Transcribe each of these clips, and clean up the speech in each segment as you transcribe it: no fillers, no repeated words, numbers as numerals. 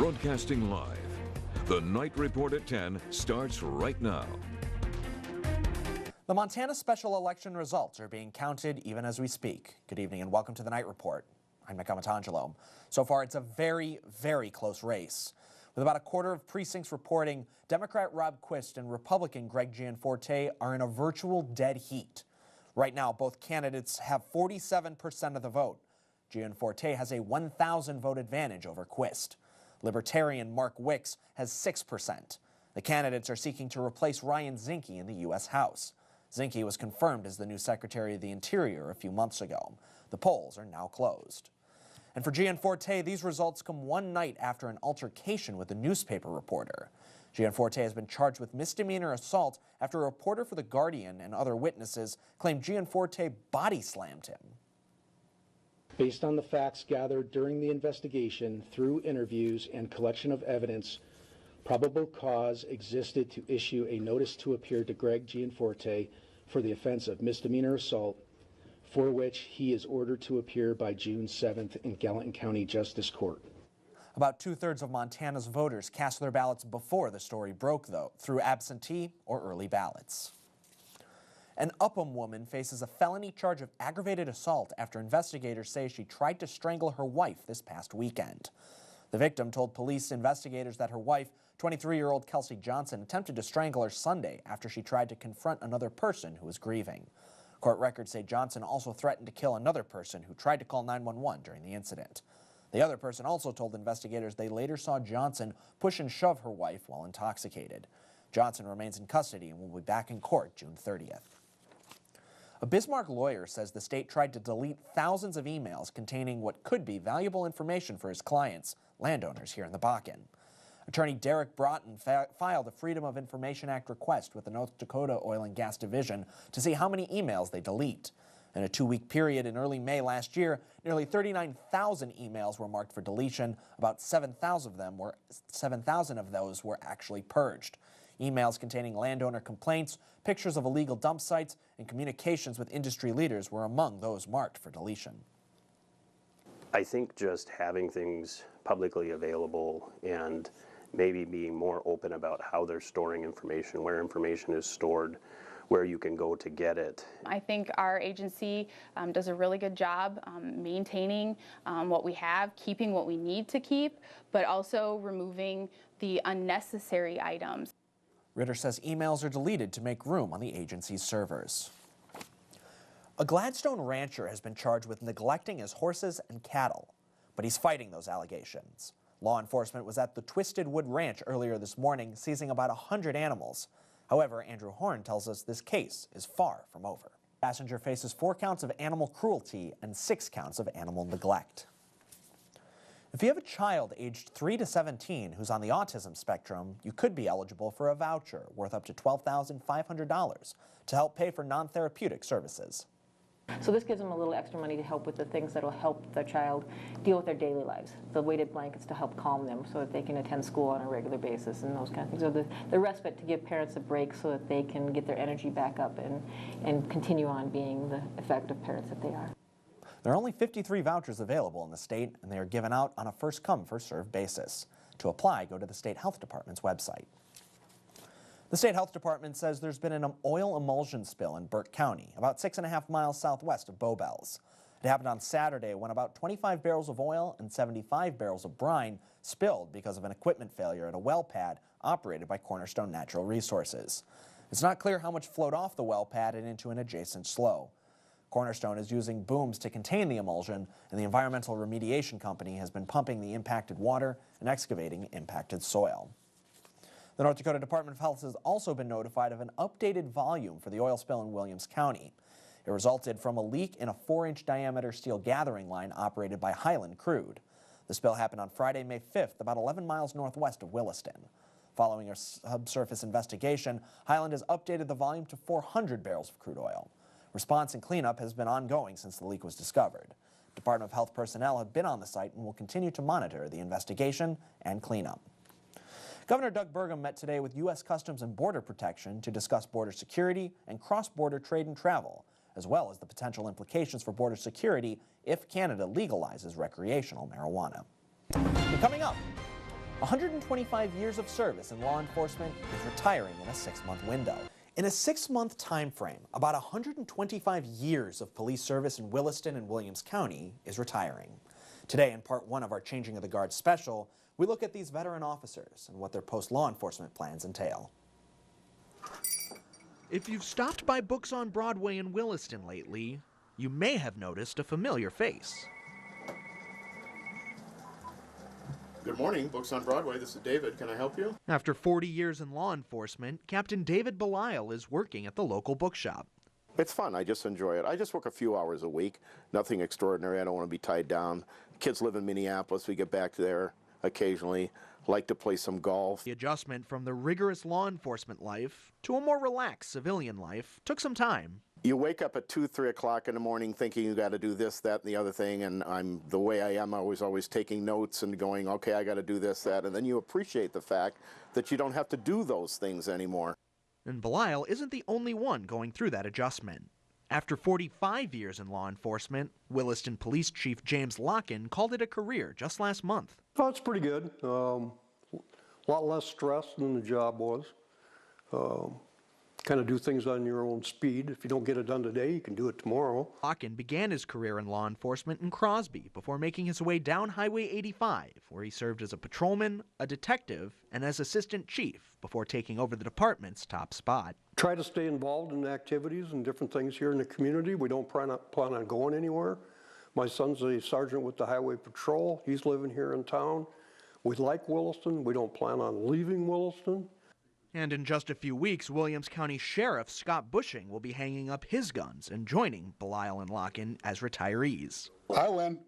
Broadcasting live, the Night Report at 10 starts right now. The Montana special election results are being counted even as we speak. Good evening and welcome to the Night Report. I'm Amatangelo. So far, it's a very, very close race. With about a quarter of precincts reporting, Democrat Rob Quist and Republican Greg Gianforte are in a virtual dead heat. Right now, both candidates have 47% of the vote. Gianforte has a 1,000 vote advantage over Quist. Libertarian Mark Wicks has 6%. The candidates are seeking to replace Ryan Zinke in the U.S. House. Zinke was confirmed as the new Secretary of the Interior a few months ago. The polls are now closed. And for Gianforte, these results come one night after an altercation with a newspaper reporter. Gianforte has been charged with misdemeanor assault after a reporter for The Guardian and other witnesses claimed Gianforte body slammed him. Based on the facts gathered during the investigation through interviews and collection of evidence, probable cause existed to issue a notice to appear to Greg Gianforte for the offense of misdemeanor assault, for which he is ordered to appear by June 7th in Gallatin County Justice Court. About two-thirds of Montana's voters cast their ballots before the story broke, though, through absentee or early ballots. An Upham woman faces a felony charge of aggravated assault after investigators say she tried to strangle her wife this past weekend. The victim told police investigators that her wife, 23-year-old Kelsey Johnson, attempted to strangle her Sunday after she tried to confront another person who was grieving. Court records say Johnson also threatened to kill another person who tried to call 911 during the incident. The other person also told investigators they later saw Johnson push and shove her wife while intoxicated. Johnson remains in custody and will be back in court June 30th. A Bismarck lawyer says the state tried to delete thousands of emails containing what could be valuable information for his clients, landowners here in the Bakken. Attorney Derek Broughton filed a Freedom of Information Act request with the North Dakota Oil and Gas Division to see how many emails they delete. In a two-week period in early May last year, nearly 39,000 emails were marked for deletion. About 7,000 of those were actually purged. Emails containing landowner complaints, pictures of illegal dump sites, and communications with industry leaders were among those marked for deletion. I think just having things publicly available and maybe being more open about how they're storing information, where information is stored, where you can go to get it. I think our agency does a really good job maintaining what we have, keeping what we need to keep, but also removing the unnecessary items. Ritter says emails are deleted to make room on the agency's servers. A Gladstone rancher has been charged with neglecting his horses and cattle, but he's fighting those allegations. Law enforcement was at the Twisted Wood Ranch earlier this morning, seizing about 100 animals. However, Andrew Horn tells us this case is far from over. The passenger faces 4 counts of animal cruelty and 6 counts of animal neglect. If you have a child aged 3 to 17 who's on the autism spectrum, you could be eligible for a voucher worth up to $12,500 to help pay for non-therapeutic services. So this gives them a little extra money to help with the things that will help their child deal with their daily lives. The weighted blankets to help calm them so that they can attend school on a regular basis and those kind of things. So the respite to give parents a break so that they can get their energy back up and continue on being the effective parents that they are. There are only 53 vouchers available in the state, and they are given out on a first-come, first-served basis. To apply, go to the State Health Department's website. The State Health Department says there's been an oil emulsion spill in Burke County, about 6.5 miles southwest of Bowbells. It happened on Saturday when about 25 barrels of oil and 75 barrels of brine spilled because of an equipment failure at a well pad operated by Cornerstone Natural Resources. It's not clear how much flowed off the well pad and into an adjacent slough. Cornerstone is using booms to contain the emulsion, and the environmental remediation company has been pumping the impacted water and excavating impacted soil. The North Dakota Department of Health has also been notified of an updated volume for the oil spill in Williams County. It resulted from a leak in a 4-inch diameter steel gathering line operated by Highland Crude. The spill happened on Friday, May 5th, about 11 miles northwest of Williston. Following a subsurface investigation, Highland has updated the volume to 400 barrels of crude oil. Response and cleanup has been ongoing since the leak was discovered. Department of Health personnel have been on the site and will continue to monitor the investigation and cleanup. Governor Doug Burgum met today with U.S. Customs and Border Protection to discuss border security and cross-border trade and travel, as well as the potential implications for border security if Canada legalizes recreational marijuana. And coming up, 125 years of service in law enforcement is retiring in a 6-month window. In a 6-month time frame, about 125 years of police service in Williston and Williams County is retiring. Today, in part 1 of our Changing of the Guard special, we look at these veteran officers and what their post-law enforcement plans entail. If you've stopped by Books on Broadway in Williston lately, you may have noticed a familiar face. Good morning, Books on Broadway. This is David. Can I help you? After 40 years in law enforcement, Captain David Belisle is working at the local bookshop. It's fun. I just enjoy it. I just work a few hours a week. Nothing extraordinary. I don't want to be tied down. Kids live in Minneapolis. We get back there occasionally. Like to play some golf. The adjustment from the rigorous law enforcement life to a more relaxed civilian life took some time. You wake up at 2, 3 o'clock in the morning thinking you got to do this, that, and the other thing, and I'm the way I am, always taking notes and going, okay, I got to do this, that, and then you appreciate the fact that you don't have to do those things anymore. And Belisle isn't the only one going through that adjustment. After 45 years in law enforcement, Williston Police Chief James Locken called it a career just last month. Oh, it's pretty good. A lot less stress than the job was. Kind of do things on your own speed. If you don't get it done today, you can do it tomorrow. Locken began his career in law enforcement in Crosby before making his way down Highway 85, where he served as a patrolman, a detective, and as assistant chief before taking over the department's top spot. Try to stay involved in activities and different things here in the community. We don't plan on going anywhere. My son's a sergeant with the Highway Patrol. He's living here in town. We like Williston. We don't plan on leaving Williston. And in just a few weeks, Williams County Sheriff Scott Bushing will be hanging up his guns and joining Belisle and Locken as retirees. I win.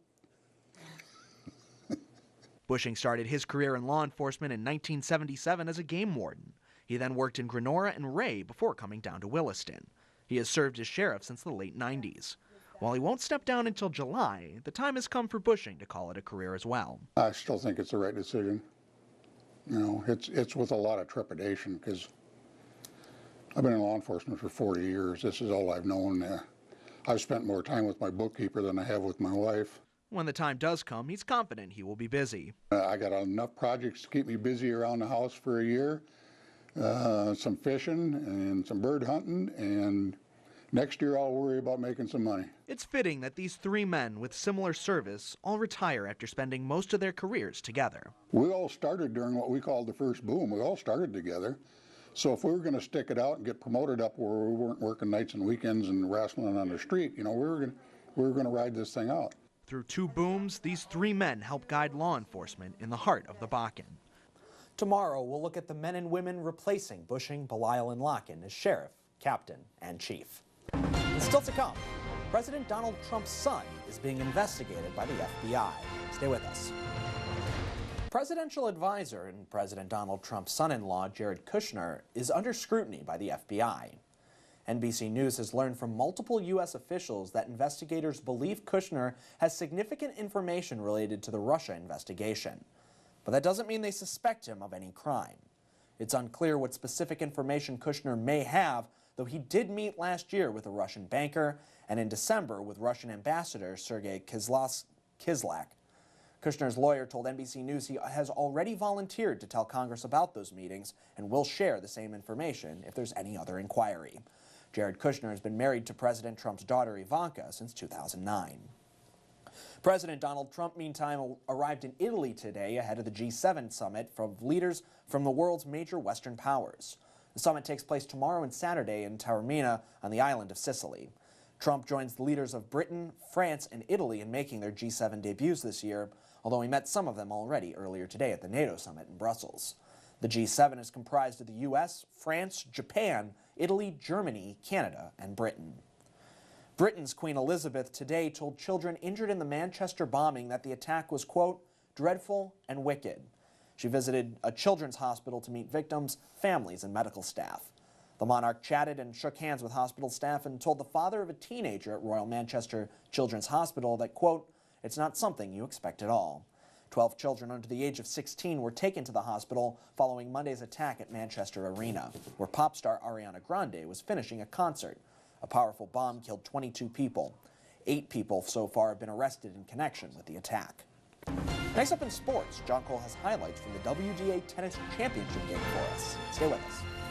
Bushing started his career in law enforcement in 1977 as a game warden. He then worked in Grenora and Ray before coming down to Williston. He has served as sheriff since the late 90s. While he won't step down until July, the time has come for Bushing to call it a career as well. I still think it's the right decision. You know, it's with a lot of trepidation because I've been in law enforcement for 40 years. This is all I've known. I've spent more time with my bookkeeper than I have with my wife. When the time does come, he's confident he will be busy. I got enough projects to keep me busy around the house for a year. Some fishing and some bird hunting, and next year I'll worry about making some money. It's fitting that these 3 men with similar service all retire after spending most of their careers together. We all started during what we called the first boom. We all started together. So if we were going to stick it out and get promoted up where we weren't working nights and weekends and wrestling on the street, you know, we were going to ride this thing out. Through 2 booms, these 3 men help guide law enforcement in the heart of the Bakken. Tomorrow, we'll look at the men and women replacing Bushing, Belisle, and Locken as sheriff, captain, and chief. And still to come, President Donald Trump's son is being investigated by the FBI. Stay with us. Presidential advisor and President Donald Trump's son-in-law, Jared Kushner, is under scrutiny by the FBI. NBC News has learned from multiple U.S. officials that investigators believe Kushner has significant information related to the Russia investigation. But that doesn't mean they suspect him of any crime. It's unclear what specific information Kushner may have, though he did meet last year with a Russian banker and in December with Russian Ambassador Sergei Kislyak. Kushner's lawyer told NBC News he has already volunteered to tell Congress about those meetings and will share the same information if there's any other inquiry. Jared Kushner has been married to President Trump's daughter Ivanka since 2009. President Donald Trump, meantime, arrived in Italy today ahead of the G7 summit of leaders from the world's major Western powers. The summit takes place tomorrow and Saturday in Taormina on the island of Sicily. Trump joins the leaders of Britain, France, and Italy in making their G7 debuts this year, although he met some of them already earlier today at the NATO summit in Brussels. The G7 is comprised of the U.S., France, Japan, Italy, Germany, Canada, and Britain. Britain's Queen Elizabeth today told children injured in the Manchester bombing that the attack was, quote, dreadful and wicked. She visited a children's hospital to meet victims, families, and medical staff. The monarch chatted and shook hands with hospital staff and told the father of a teenager at Royal Manchester Children's Hospital that, quote, it's not something you expect at all. 12 children under the age of 16 were taken to the hospital following Monday's attack at Manchester Arena, where pop star Ariana Grande was finishing a concert. A powerful bomb killed 22 people. 8 people so far have been arrested in connection with the attack. Next up in sports, John Cole has highlights from the WGA Tennis Championship game for us. Stay with us.